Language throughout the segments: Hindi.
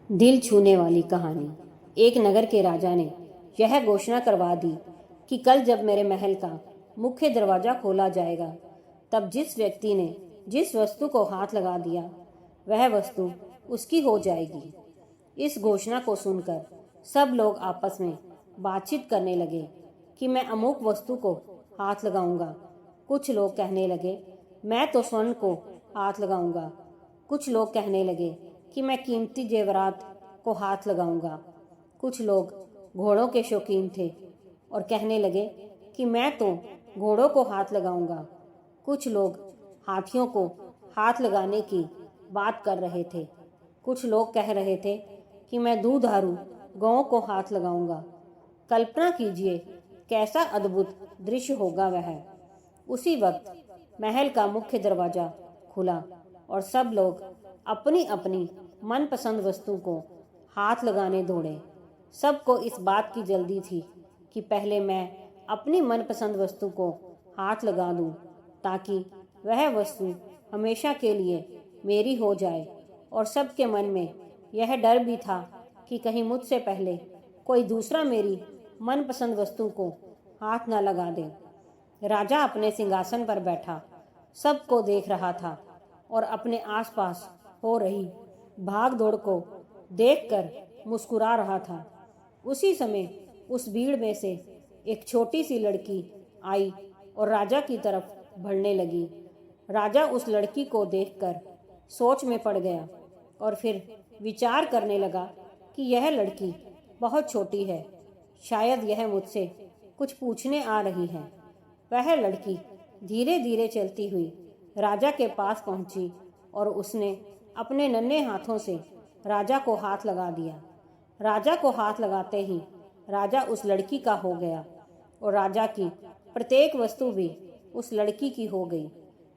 दिल छूने वाली कहानी। एक नगर के राजा ने यह घोषणा करवा दी कि कल जब मेरे महल का मुख्य दरवाज़ा खोला जाएगा, तब जिस व्यक्ति ने जिस वस्तु को हाथ लगा दिया वह वस्तु उसकी हो जाएगी। इस घोषणा को सुनकर सब लोग आपस में बातचीत करने लगे कि मैं अमुक वस्तु को हाथ लगाऊंगा। कुछ लोग कहने लगे मैं तो स्वर्ण को हाथ लगाऊंगा। कुछ लोग कहने लगे कि मैं कीमती जेवरात को हाथ लगाऊंगा। कुछ लोग घोड़ों के शौकीन थे और कहने लगे कि मैं तो घोड़ों को हाथ लगाऊंगा। कुछ लोग हाथियों को हाथ लगाने की बात कर रहे थे। कुछ लोग कह रहे थे कि मैं दूधारू गौओं को हाथ लगाऊंगा। कल्पना कीजिए कैसा अद्भुत दृश्य होगा वह। उसी वक्त महल का मुख्य दरवाजा खुला और सब लोग अपनी अपनी मनपसंद वस्तु को हाथ लगाने दौड़े। सबको इस बात की जल्दी थी कि पहले मैं अपनी मनपसंद वस्तु को हाथ लगा दूं, ताकि वह वस्तु हमेशा के लिए मेरी हो जाए। और सबके मन में यह डर भी था कि कहीं मुझसे पहले कोई दूसरा मेरी मनपसंद वस्तु को हाथ न लगा दे। राजा अपने सिंहासन पर बैठा सबको देख रहा था और अपने आसपास हो रही भाग दौड़ को देखकर मुस्कुरा रहा था। उसी समय उस भीड़ में से एक छोटी सी लड़की आई और राजा की तरफ बढ़ने लगी। राजा उस लड़की को देखकर सोच में पड़ गया और फिर विचार करने लगा कि यह लड़की बहुत छोटी है, शायद यह मुझसे कुछ पूछने आ रही है। वह लड़की धीरे धीरे चलती हुई राजा के पास पहुंची और उसने अपने नन्हे हाथों से राजा को हाथ लगा दिया। राजा को हाथ लगाते ही राजा उस लड़की का हो गया और राजा की प्रत्येक वस्तु भी उस लड़की की हो गई।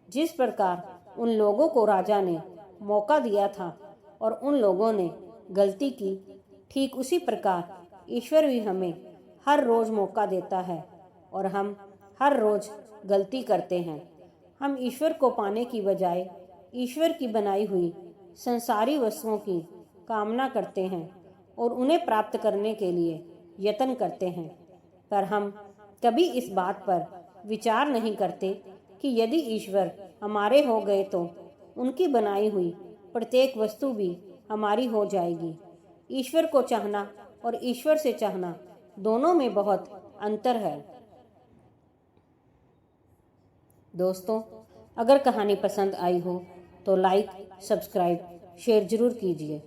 जिस प्रकार उन लोगों को राजा ने मौका दिया था और उन लोगों ने गलती की, ठीक उसी प्रकार ईश्वर भी हमें हर रोज़ मौका देता है और हम हर रोज़ गलती करते हैं। हम ईश्वर को पाने की बजाय ईश्वर की बनाई हुई संसारी वस्तुओं की कामना करते हैं और उन्हें प्राप्त करने के लिए यत्न करते हैं। पर हम कभी इस बात पर विचार नहीं करते कि यदि ईश्वर हमारे हो गए तो उनकी बनाई हुई प्रत्येक वस्तु भी हमारी हो जाएगी। ईश्वर को चाहना और ईश्वर से चाहना दोनों में बहुत अंतर है। दोस्तों, अगर कहानी पसंद आई हो तो लाइक, सब्सक्राइब, शेयर जरूर कीजिए।